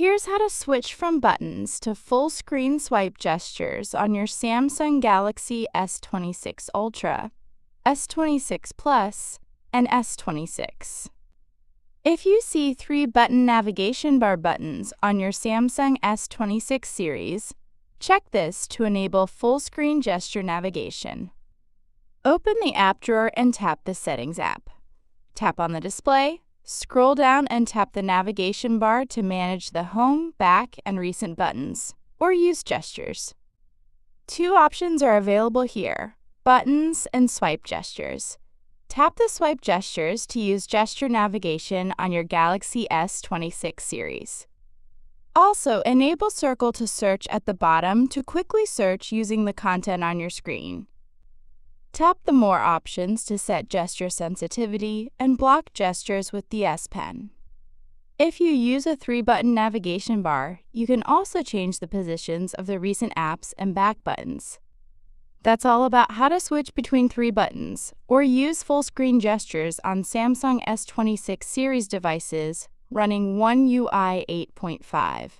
Here's how to switch from buttons to full-screen swipe gestures on your Samsung Galaxy S26 Ultra, S26 Plus, and S26. If you see 3 button navigation bar buttons on your Samsung S26 series, check this to enable full-screen gesture navigation. Open the app drawer and tap the Settings app. Tap on the display, scroll down and tap the navigation bar to manage the home, back, and recent buttons, or use gestures. 2 options are available here: buttons and swipe gestures. Tap the swipe gestures to use gesture navigation on your Galaxy S26 series. Also, enable circle to search at the bottom to quickly search using the content on your screen. Tap the More options to set gesture sensitivity and block gestures with the S Pen. If you use a 3-button navigation bar, you can also change the positions of the recent apps and back buttons. That's all about how to switch between 3 buttons or use full-screen gestures on Samsung S26 series devices running One UI 8.5.